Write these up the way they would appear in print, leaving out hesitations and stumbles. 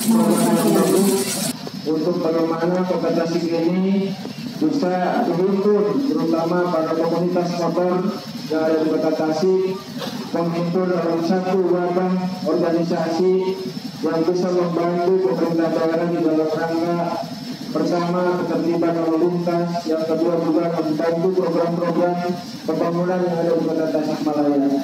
perubahan yang bagus untuk bagaimana kota Tasik ini bisa dihimpun, terutama pada komunitas motor yang ada di kota Tasik, menghimpun dalam satu wadah organisasi yang bisa membantu pemerintah daerah di dalam rangka pertama ketertiban lalu lintas, yang kedua juga membantu program-program pembangunan yang ada di kota Tasikmalaya.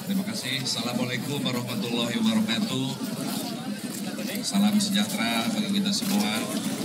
Terima kasih. Assalamualaikum warahmatullahi wabarakatuh. Salam sejahtera bagi kita semua.